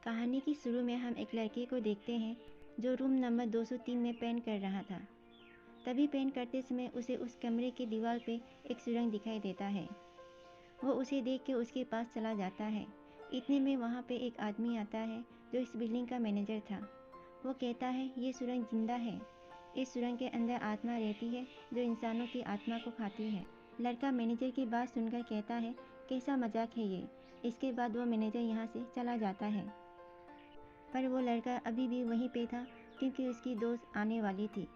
कहानी की शुरू में हम एक लड़के को देखते हैं जो रूम नंबर 203 में पेंट कर रहा था। तभी पेंट करते समय उसे उस कमरे की दीवार पे एक सुरंग दिखाई देता है। वो उसे देख के उसके पास चला जाता है। इतने में वहाँ पे एक आदमी आता है जो इस बिल्डिंग का मैनेजर था। वो कहता है ये सुरंग जिंदा है। इस सुरंग के अंदर आत्मा रहती है जो इंसानों की आत्मा को खाती है। लड़का मैनेजर की बात सुनकर कहता है कैसा मजाक है ये। इसके बाद वो मैनेजर यहाँ से चला जाता है। पर वो लड़का अभी भी वहीं पे था क्योंकि उसकी दोस्त आने वाली थी।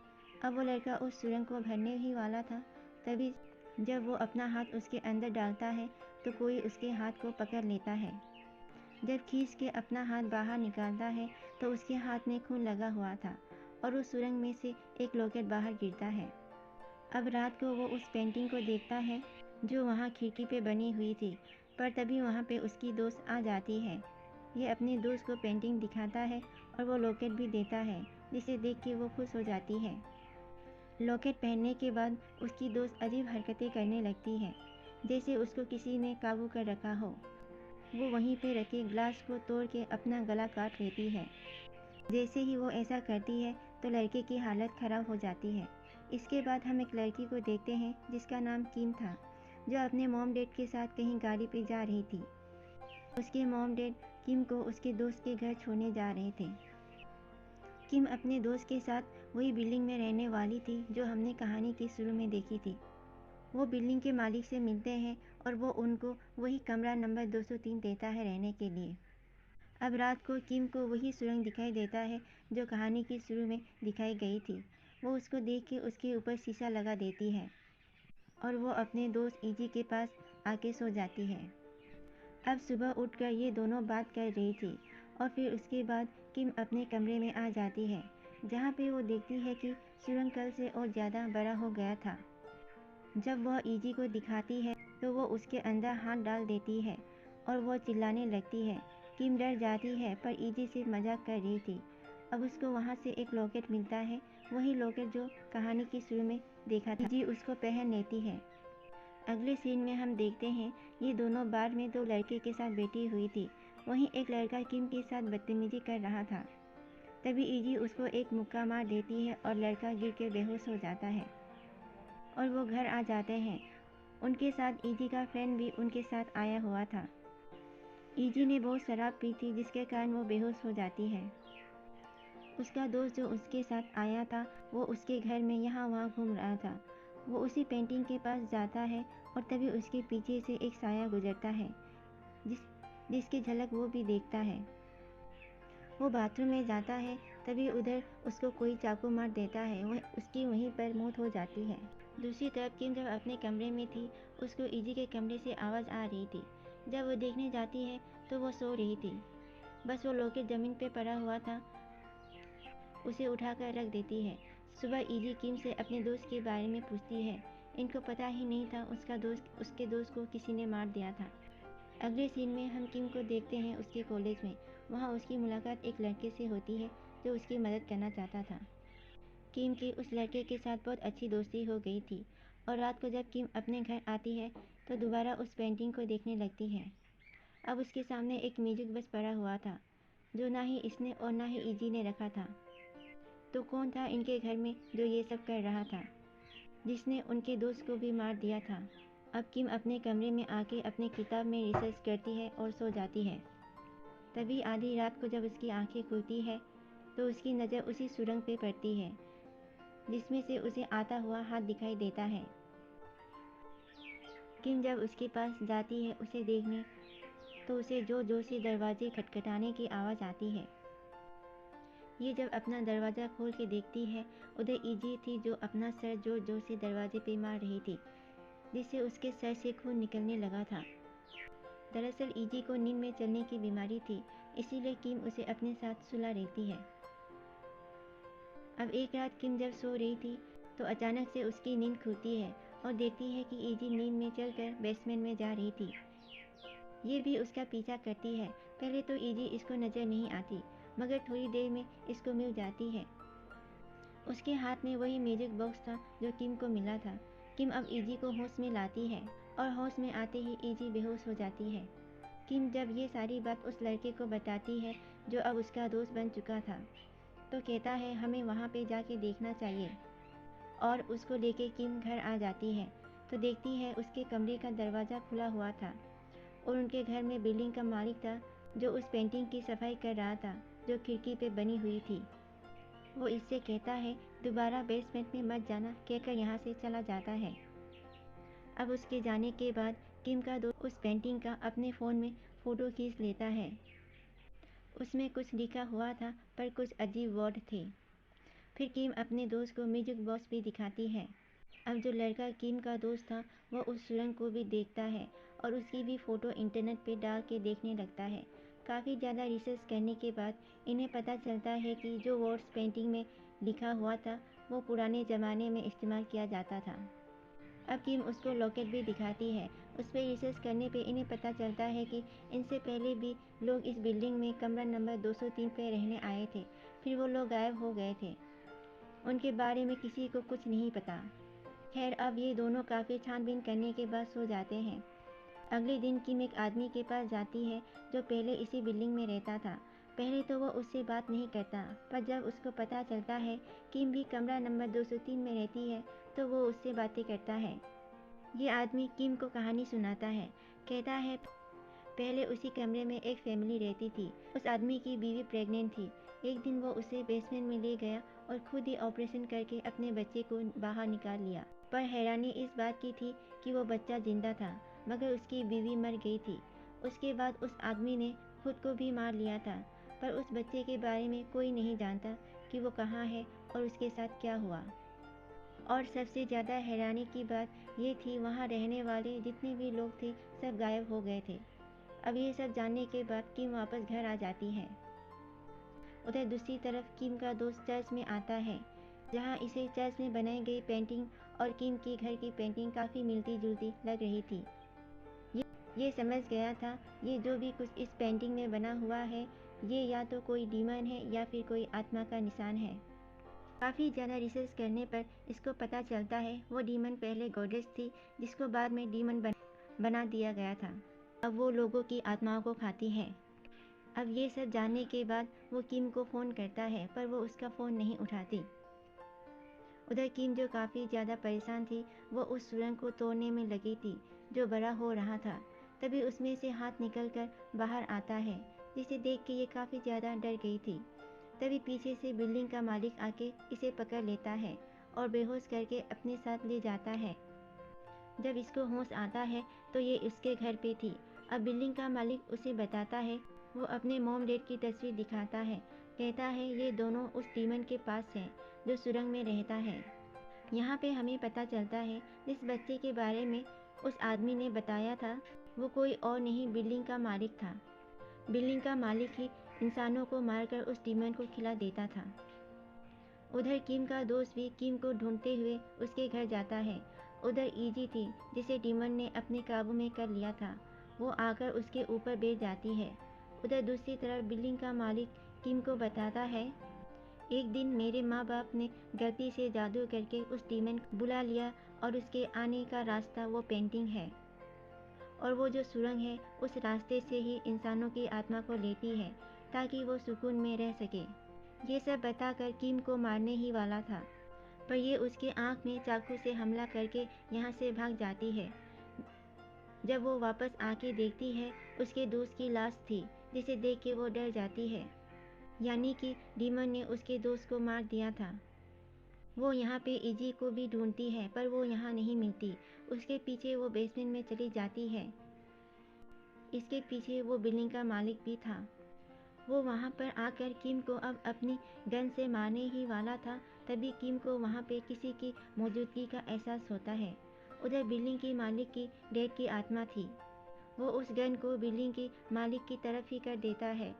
अब वो लड़का उस सुरंग को भरने ही वाला था। तभी जब वो अपना हाथ उसके अंदर डालता है तो कोई उसके हाथ को पकड़ लेता है। जब खींच के अपना हाथ बाहर निकालता है तो उसके हाथ में खून लगा हुआ था और उस सुरंग में से एक लॉकेट बाहर गिरता है। अब रात को वो उस पेंटिंग को देखता है जो वहाँ खिड़की पे बनी हुई थी। पर तभी वहाँ पे उसकी दोस्त आ जाती है। ये अपने दोस्त को पेंटिंग दिखाता है और वो लॉकेट भी देता है, जिसे देख के वो खुश हो जाती है। लॉकेट पहनने के बाद उसकी दोस्त अजीब हरकतें करने लगती है, जैसे उसको किसी ने काबू कर रखा हो। वो वहीं पे रखे ग्लास को तोड़ के अपना गला काट लेती है। जैसे ही वो ऐसा करती है तो लड़के की हालत ख़राब हो जाती है। इसके बाद हम एक लड़की को देखते हैं जिसका नाम किम था, जो अपने मॉम डैड के साथ कहीं गाड़ी पे जा रही थी। उसके मॉम डैड किम को उसके दोस्त के घर छोड़ने जा रहे थे। किम अपने दोस्त के साथ वही बिल्डिंग में रहने वाली थी जो हमने कहानी के शुरू में देखी थी। वो बिल्डिंग के मालिक से मिलते हैं और वो उनको वही कमरा नंबर 203 देता है रहने के लिए। अब रात को किम को वही सुरंग दिखाई देता है जो कहानी के शुरू में दिखाई गई थी। वो उसको देख के उसके ऊपर शीशा लगा देती है और वो अपने दोस्त इजी के पास आके सो जाती है। अब सुबह उठकर ये दोनों बात कर रही थी और फिर उसके बाद किम अपने कमरे में आ जाती है, जहाँ पे वो देखती है कि सुरंग कल से और ज़्यादा बड़ा हो गया था। जब वह इजी को दिखाती है तो वो उसके अंदर हाथ डाल देती है और वो चिल्लाने लगती है। किम डर जाती है पर इजी सिर्फ मजाक कर रही थी। अब उसको वहाँ से एक लॉकेट मिलता है, वही लॉकेट जो कहानी की शुरू में देखा था। इजी उसको पहन लेती है। अगले सीन में हम देखते हैं ये दोनों बार में दो लड़के के साथ बैठी हुई थी। वहीं एक लड़का किम के साथ बदतमीजी कर रहा था। तभी इजी उसको एक मुक्का मार देती है और लड़का गिर के बेहोश हो जाता है और वो घर आ जाते हैं। उनके साथ इजी का फ्रेंड भी उनके साथ आया हुआ था। इजी ने बहुत शराब पी थी जिसके कारण वो बेहोश हो जाती है। उसका दोस्त जो उसके साथ आया था वो उसके घर में यहाँ वहाँ घूम रहा था। वो उसी पेंटिंग के पास जाता है और तभी उसके पीछे से एक साया गुजरता है जिसकी झलक वो भी देखता है। वो बाथरूम में जाता है तभी उधर उसको कोई चाकू मार देता है। वह उसकी वहीं पर मौत हो जाती है। दूसरी तरफ किम जब अपने कमरे में थी उसको इजी के कमरे से आवाज़ आ रही थी। जब वो देखने जाती है तो वो सो रही थी। बस वो लॉकेट ज़मीन पे पड़ा हुआ था, उसे उठाकर रख देती है। सुबह इजी किम से अपने दोस्त के बारे में पूछती है। इनको पता ही नहीं था उसके दोस्त को किसी ने मार दिया था। अगले सीन में हम किम को देखते हैं उसके कॉलेज में। वहाँ उसकी मुलाकात एक लड़के से होती है जो उसकी मदद करना चाहता था। किम की उस लड़के के साथ बहुत अच्छी दोस्ती हो गई थी और रात को जब किम अपने घर आती है तो दोबारा उस पेंटिंग को देखने लगती है। अब उसके सामने एक म्यूजिक बस पड़ा हुआ था जो ना ही इसने और ना ही इजी ने रखा था। तो कौन था इनके घर में जो ये सब कर रहा था, जिसने उनके दोस्त को भी मार दिया था। अब किम अपने कमरे में आके अपनी किताब में रिसर्च करती है और सो जाती है। तभी आधी रात को जब उसकी आंखें खुलती है तो उसकी नज़र उसी सुरंग पे पड़ती है जिसमें से उसे आता हुआ हाथ दिखाई देता है। किम जब उसके पास जाती है उसे देखने तो उसे जोर जोर से दरवाजे खटखटाने की आवाज़ आती है। ये जब अपना दरवाज़ा खोल के देखती है उधर इजी थी जो अपना सर जोर जोर से दरवाजे पे मार रही थी, जिससे उसके सर से खून निकलने लगा था। दरअसल इजी को नींद में चलने की बीमारी थी, इसीलिए किम उसे अपने साथ सुला रहती है। अब एक रात किम जब सो रही थी तो अचानक से उसकी नींद खुलती है और देखती है कि इजी नींद में चलकर बेसमेंट में जा रही थी। ये भी उसका पीछा करती है। पहले तो इजी इसको नज़र नहीं आती मगर थोड़ी देर में इसको मिल जाती है। उसके हाथ में वही म्यूजिक बॉक्स था जो किम को मिला था। किम अब इजी को होश में लाती है और होश में आते ही इजी बेहोश हो जाती है। किम जब ये सारी बात उस लड़के को बताती है जो अब उसका दोस्त बन चुका था, तो कहता है हमें वहाँ पे जाके देखना चाहिए। और उसको लेके किम घर आ जाती है तो देखती है उसके कमरे का दरवाज़ा खुला हुआ था और उनके घर में बिल्डिंग का मालिक था जो उस पेंटिंग की सफाई कर रहा था जो खिड़की पे बनी हुई थी। वो इससे कहता है दोबारा बेसमेंट में मत जाना कहकर यहाँ से चला जाता है। अब उसके जाने के बाद किम का दोस्त उस पेंटिंग का अपने फ़ोन में फ़ोटो खींच लेता है। उसमें कुछ लिखा हुआ था पर कुछ अजीब वर्ड थे। फिर किम अपने दोस्त को म्यूजिक बॉक्स भी दिखाती है। अब जो लड़का किम का दोस्त था वो उस सुरंग को भी देखता है और उसकी भी फ़ोटो इंटरनेट पे डाल के देखने लगता है। काफ़ी ज़्यादा रिसर्च करने के बाद इन्हें पता चलता है कि जो वर्ड्स पेंटिंग में लिखा हुआ था वो पुराने ज़माने में इस्तेमाल किया जाता था। अब किम उसको लॉकेट भी दिखाती है। उस पर रिसर्च करने पे इन्हें पता चलता है कि इनसे पहले भी लोग इस बिल्डिंग में कमरा नंबर 203 पे रहने आए थे, फिर वो लोग गायब हो गए थे। उनके बारे में किसी को कुछ नहीं पता। खैर अब ये दोनों काफ़ी छानबीन करने के बाद सो जाते हैं। अगले दिन किम एक आदमी के पास जाती है जो पहले इसी बिल्डिंग में रहता था। पहले तो वो उससे बात नहीं करता, पर जब उसको पता चलता है किम भी कमरा नंबर 203 में रहती है तो वो उससे बातें करता है। ये आदमी किम को कहानी सुनाता है। कहता है पहले उसी कमरे में एक फैमिली रहती थी। उस आदमी की बीवी प्रेग्नेंट थी। एक दिन वो उसे बेसमेंट में ले गया और खुद ही ऑपरेशन करके अपने बच्चे को बाहर निकाल लिया। पर हैरानी इस बात की थी कि वो बच्चा जिंदा था, मगर उसकी बीवी मर गई थी। उसके बाद उस आदमी ने खुद को भी मार लिया था। पर उस बच्चे के बारे में कोई नहीं जानता कि वो कहाँ है और उसके साथ क्या हुआ। और सबसे ज़्यादा हैरानी की बात ये थी वहाँ रहने वाले जितने भी लोग थे सब गायब हो गए थे। अब ये सब जानने के बाद किम वापस घर आ जाती है। उधर दूसरी तरफ किम का दोस्त चर्च में आता है, जहाँ इसे चर्च में बनाई गई पेंटिंग और किम की घर की पेंटिंग काफ़ी मिलती जुलती लग रही थी। ये समझ गया था ये जो भी कुछ इस पेंटिंग में बना हुआ है ये या तो कोई डीमन है या फिर कोई आत्मा का निशान है। काफ़ी ज़्यादा रिसर्च करने पर इसको पता चलता है वो डीमन पहले गॉडेस थी जिसको बाद में डीमन बना दिया गया था। अब वो लोगों की आत्माओं को खाती है। अब ये सब जानने के बाद वो किम को फ़ोन करता है पर वो उसका फ़ोन नहीं उठाती। उधर किम जो काफ़ी ज़्यादा परेशान थी वो उस सुरंग को तोड़ने में लगी थी जो बड़ा हो रहा था। तभी उसमें से हाथ निकल कर बाहर आता है, जिसे देख के ये काफ़ी ज़्यादा डर गई थी। तभी पीछे से बिल्डिंग का मालिक आके इसे पकड़ लेता है और बेहोश करके अपने साथ ले जाता है। जब इसको होश आता है तो ये उसके घर पे थी। अब बिल्डिंग का मालिक उसे बताता है, वो अपने मॉम डैड की तस्वीर दिखाता है। कहता है ये दोनों उस डीमन के पास हैं जो सुरंग में रहता है। यहाँ पे हमें पता चलता है जिस बच्चे के बारे में उस आदमी ने बताया था वो कोई और नहीं बिल्डिंग का मालिक था। बिल्डिंग का मालिक ही इंसानों को मारकर उस डीमन को खिला देता था। उधर किम का दोस्त भी किम को ढूंढते हुए उसके घर जाता है। उधर इजी थी जिसे डीमन ने अपने काबू में कर लिया था, वो आकर उसके ऊपर बैठ जाती है। उधर दूसरी तरफ बिल्डिंग का मालिक किम को बताता है, एक दिन मेरे माँ बाप ने गलती से जादू करके उस डीमन को बुला लिया और उसके आने का रास्ता वो पेंटिंग है और वो जो सुरंग है उस रास्ते से ही इंसानों की आत्मा को लेती है ताकि वो सुकून में रह सके। ये सब बताकर किम को मारने ही वाला था, पर ये उसके आँख में चाकू से हमला करके यहाँ से भाग जाती है। जब वो वापस आके देखती है उसके दोस्त की लाश थी, जिसे देख के वो डर जाती है। यानी कि डीमन ने उसके दोस्त को मार दिया था। वो यहाँ पे इजी को भी ढूंढती है पर वो यहाँ नहीं मिलती। उसके पीछे वो बेसमेंट में चली जाती है। इसके पीछे वो बिल्डिंग का मालिक भी था। वो वहाँ पर आकर किम को अब अपनी गन से मारने ही वाला था, तभी किम को वहाँ पे किसी की मौजूदगी का एहसास होता है। उधर बिल्डिंग की मालिक की डेड की आत्मा थी। वो उस गन को बिल्डिंग की मालिक की तरफ ही कर देता है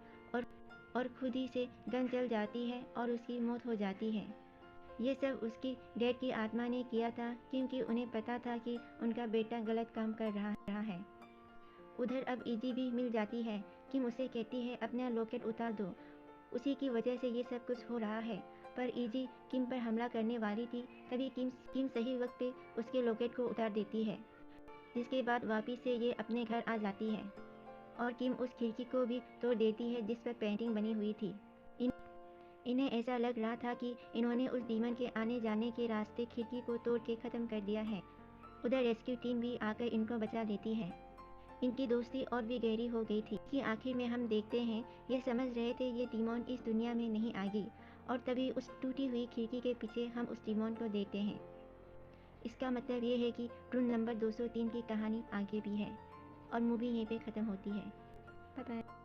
और खुद ही से गन जल जाती है और उसकी मौत हो जाती है। ये सब उसकी डेड की आत्मा ने किया था क्योंकि उन्हें पता था कि उनका बेटा गलत काम कर रहा है। उधर अब इजी भी मिल जाती है। किम उसे कहती है अपना लॉकेट उतार दो, उसी की वजह से ये सब कुछ हो रहा है। पर इजी किम पर हमला करने वाली थी, तभी किम सही वक्त पे उसके लॉकेट को उतार देती है, जिसके बाद वापिस से ये अपने घर आ जाती है। और किम उस खिड़की को भी तोड़ देती है जिस पर पेंटिंग बनी हुई थी। इन्हें ऐसा लग रहा था कि इन्होंने उस डीमन के आने जाने के रास्ते खिड़की को तोड़ के ख़त्म कर दिया है। उधर रेस्क्यू टीम भी आकर इनको बचा लेती है। इनकी दोस्ती और भी गहरी हो गई थी कि आखिर में हम देखते हैं यह समझ रहे थे ये डीमन इस दुनिया में नहीं आएगी, और तभी उस टूटी हुई खिड़की के पीछे हम उस डीमन को देखते हैं। इसका मतलब ये है कि रूम नंबर 203 की कहानी आगे भी है, और मूवी यहीं पे ख़त्म होती है। Bye bye.